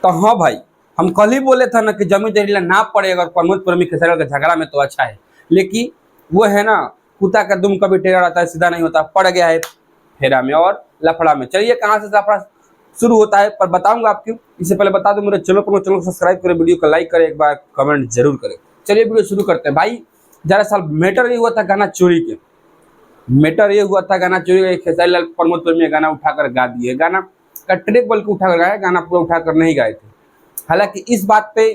तो हाँ भाई, हम कल ही बोले थे ना कि जमीन जहरीला ना पड़े अगर प्रमोद प्रेमी खेसारी लाल का झगड़ा में तो अच्छा है, लेकिन वो है ना कुत्ता का दुम कभी टेढ़ा रहता है सीधा नहीं होता, पड़ गया है फेरा में और लफड़ा में। चलिए कहाँ से लफड़ा शुरू होता है पर बताऊंगा आपको। इससे पहले बता दूं मेरे चैनल को सब्सक्राइब करें, वीडियो को लाइक करें, एक बार कमेंट जरूर करें। चलिए वीडियो शुरू करते हैं भाई। दरअसल मैटर ये हुआ था गाना चोरी के, मैटर ये हुआ था गाना चोरी का। खेसारी लाल प्रमोद प्रेमी गाना उठाकर गा दिए, गाना का ट्रैक बल्कि उठाकर गाया, गाना पूरा उठाकर नहीं गाए थे। हालांकि इस बात पे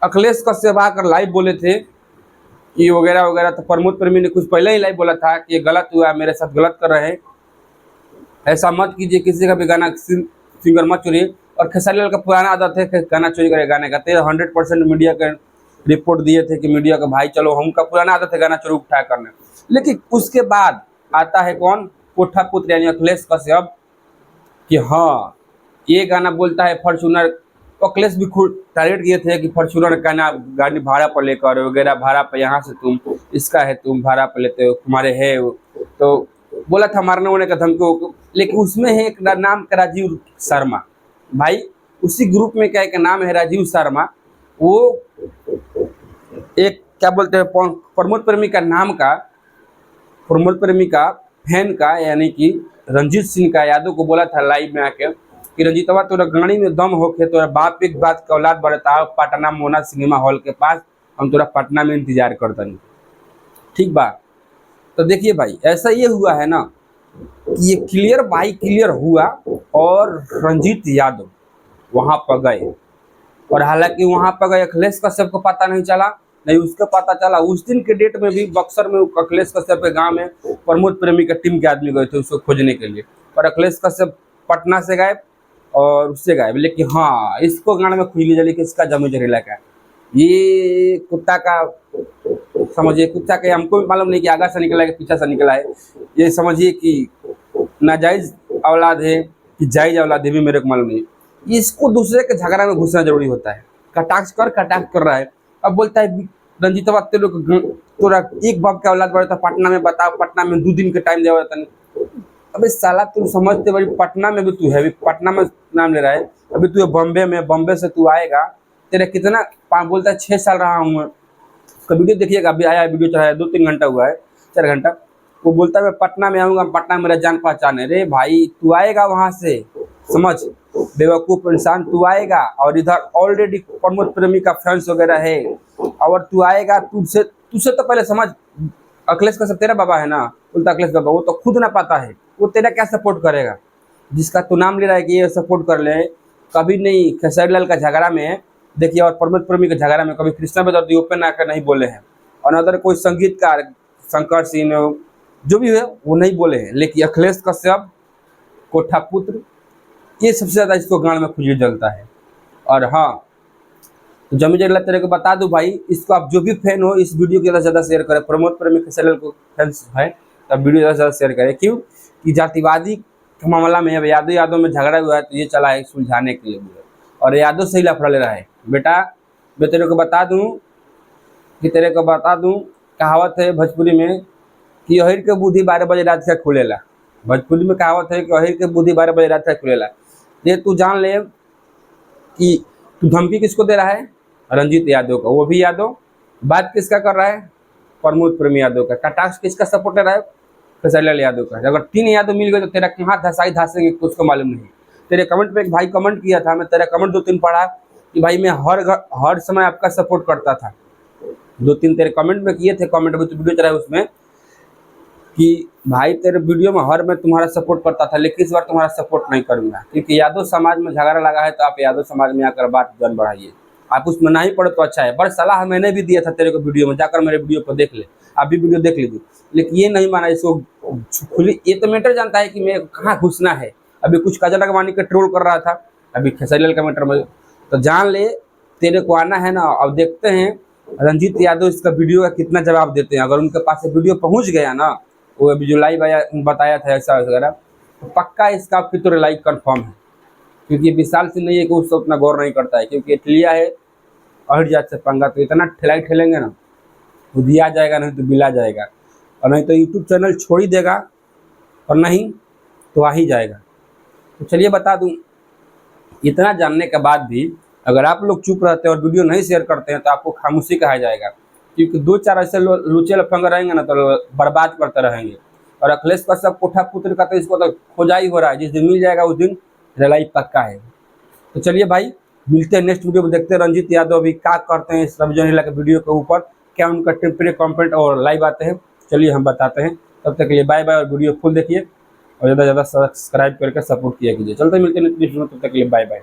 अखिलेश कश्यप आकर लाइव बोले थे कि वगैरह वगैरह, तो प्रमोद प्रेमी ने कुछ पहले ही लाइव बोला था कि ये गलत हुआ, मेरे साथ गलत कर रहे हैं, ऐसा मत कीजिए, किसी का भी गाना सिंगर मत चोरिए। और खेसारी लाल का पुराना आदत है कि गाना चोरी करे गाने का, 100% मीडिया के रिपोर्ट दिए थे कि मीडिया का भाई चलो हमका पुराना आदत है गाना चोरी उठा करने। लेकिन उसके बाद आता है कौन, कोठा पुत्र यानी अखिलेश कश्यप कि हाँ ये गाना बोलता है फॉर्चूनर। अखिलेश भी खुद टारगेट किए थे कि फॉर्चूनर गाना गाड़ी भाड़ा पर लेकर वगैरह, भाड़ा पर यहाँ से तुम इसका है, तुम भाड़ा पर लेते हो, तुम्हारे है, तो बोला था मारने होने का धमकी। लेकिन उसमें है एक नाम का राजीव शर्मा भाई, उसी ग्रुप में क्या एक नाम है राजीव शर्मा, वो एक क्या बोलते हैं प्रमोद प्रेमी का नाम का, प्रमोद प्रेमी का फैन का यानी कि रंजीत सिंह का यादव को बोला था लाइव में आके कि रंजीतवा तोरा गाड़ी में दम होके तोरा बाप एक बात का औलाद बढ़ता पटना मोना सिनेमा हॉल के पास, हम तोरा पटना में इंतजार करता नहीं, ठीक बा। तो देखिए भाई ऐसा ये हुआ है ना कि ये क्लियर भाई क्लियर हुआ और रंजीत यादव वहां पर गए, और हालांकि वहां पर गए अखिलेश कश्यप को पता नहीं चला, नहीं उसको पता चला। उस दिन के डेट में भी बक्सर में अखिलेश कश्यप के गांव में प्रमोद प्रेमी का टीम के आदमी गए थे उसको खोजने के लिए, पर अखिलेश कश्यप पटना से गायब और उससे गायब। लेकिन हाँ इसको गाने में खुजली जली कि इसका जमीन जहरीला का, ये कुत्ता का समझिए, कुत्ता के हमको भी मालूम नहीं कि आगा से निकला है कि पीछा से निकला है, ये समझिए कि नाजायज औलाद है कि जायज औलाद है भी मेरे को मालूम नहीं। इसको दूसरे के झगड़ा में घुसना जरूरी होता है। कटाक्ष कर रहा है, अब बोलता है रंजीतवा तोरा एक बाप का औलाद बढ़ता पटना में, बताओ पटना में 2 दिन के टाइम दिया था। अबे साला तुम समझते बड़ी पटना में भी तू है, अभी पटना में नाम ले रहा है, अभी तू बॉम्बे में, बॉम्बे से तू आएगा, तेरा कितना बोलता है 6 साल रहा हूँ। उसका वीडियो देखिएगा, अभी आया वीडियो चढ़ाया 2-3 घंटा हुआ है, 4 घंटा। वो बोलता है मैं पटना में आऊँगा, पटना मेरा जान पहचान है। रे भाई तू आएगा वहाँ से, समझ बेवकूफ़ इंसान, तू आएगा और इधर ऑलरेडी प्रमोद प्रेमी का फैंस वगैरह है, और तू आएगा, तुझसे तो पहले समझ अखिलेश कश्यप तेरा बाबा है ना, बोलता अखिलेश बाबा, वो तो खुद ना पता है वो तेरा क्या सपोर्ट करेगा, जिसका तू नाम ले रहा है कि ये सपोर्ट कर ले, कभी नहीं। खेसारी लाल का झगड़ा में देखिए और प्रमोद प्रेमी के झगड़ा में कभी कृष्णा बेदर्दी ओपन आकर नहीं बोले हैं, और अदर कोई संगीतकार शंकर सिंह जो भी है वो नहीं बोले हैं, लेकिन अखिलेश कश्यप कोठा पुत्र ये सबसे ज़्यादा इसको गान में खुजली जलता है। और हाँ तो जमी जगला तेरे को बता दूं भाई, इसको आप जो भी फैन हो इस वीडियो को ज़्यादा से ज़्यादा शेयर करें। प्रमोद प्रेमी खेसारी लाल को फैंस है तब वीडियो ज़्यादा से ज़्यादा शेयर करें, क्यों कि जातिवादी के मामला में अब यादव में झगड़ा हुआ है, तो ये चला है सुलझाने के लिए, और यादव से ही लफड़ा ले रहा है। बेटा मैं तेरे को बता दूं कहावत है भोजपुरी में कि अहिर के बुद्धि 12 बजे रात से खुलेला, भोजपुरी में कहावत है कि अहिर के बुद्धि 12 बजे रात से खुलेला। ये तू जान ले कि तू धमकी किसको दे रहा है, रंजीत यादव का, वो भी यादव। बात किसका कर रहा है, प्रमोद प्रेमी यादव का। कटाक्ष किसका सपोर्ट कर रहा है, खेसारी लाल यादव का। अगर 3 यादव मिल गए तो तेरा कहाँ धसाएंगे कुछ को मालूम नहीं। तेरे कमेंट पे एक भाई कमेंट किया था, मैं तेरा कमेंट 2-3 पढ़ा कि भाई मैं हर समय आपका सपोर्ट करता था। 2-3 तेरे कमेंट में किए थे, कमेंट में तो वीडियो चला है उसमें कि भाई तेरे वीडियो में हर मैं तुम्हारा सपोर्ट करता था, लेकिन इस बार तुम्हारा सपोर्ट नहीं करूंगा, क्योंकि यादव समाज में झगड़ा लगा है, तो आप यादव समाज में आकर बात जन बढ़ाइए। आप उसमें नहीं पढ़ो तो अच्छा है, बड़ सलाह मैंने भी दिया था तेरे को वीडियो में, जाकर मेरे वीडियो पर देख ले, आप भी वीडियो देख लीजिए। लेकिन ये नहीं माना, इसको खुली, ये तो मैटर जानता है कि मैं कहाँ घुसना है। अभी कुछ काजल अगवानी का ट्रोल कर रहा था अभी खेसारी लाल का मैटर में, तो जान ले तेरे को आना है ना। अब देखते हैं रंजीत यादव इसका वीडियो का कितना जवाब देते हैं। अगर उनके पास वीडियो पहुंच गया ना, वो अभी जो लाइव आया बताया था ऐसा वगैरह, तो पक्का इसका आपकी तो लाइक कन्फर्म है, क्योंकि विशाल से नहीं है कि उसको उतना गौर नहीं करता है, क्योंकि लिया है अहिर जात से पंगा, तो इतना ठेलेंगे ना वो दिया जाएगा, नहीं तो बिला जाएगा, और नहीं तो यूट्यूब चैनल छोड़ ही देगा, और नहीं तो आ ही जाएगा। तो चलिए बता दूं इतना जानने के बाद भी अगर आप लोग चुप रहते हैं और वीडियो नहीं शेयर करते हैं तो आपको खामोशी कहा जाएगा, क्योंकि 2-4 ऐसे लुचे लफंग रहेंगे ना तो बर्बाद करते रहेंगे। और अखिलेश कश्यप कोठा पुत्र का तो इसको तो खोजा ही हो रहा है, जिस दिन मिल जाएगा उस दिन रिलाई पक्का है। तो चलिए भाई, मिलते हैं नेक्स्ट वीडियो में, देखते हैं रंजीत यादव अभी क्या करते हैं इस रविजन के वीडियो के ऊपर, क्या उनका टिप्पणी कमेंट और लाइव आते हैं, चलिए हम बताते हैं। तब तक के लिए बाय बाय, और वीडियो फुल देखिए और ज़्यादा से ज़्यादा सब्सक्राइब करके सपोर्ट किया कीजिए। चलते मिलते हैं नेक्स्ट वीडियो में, तब तक के लिए बाय बाय।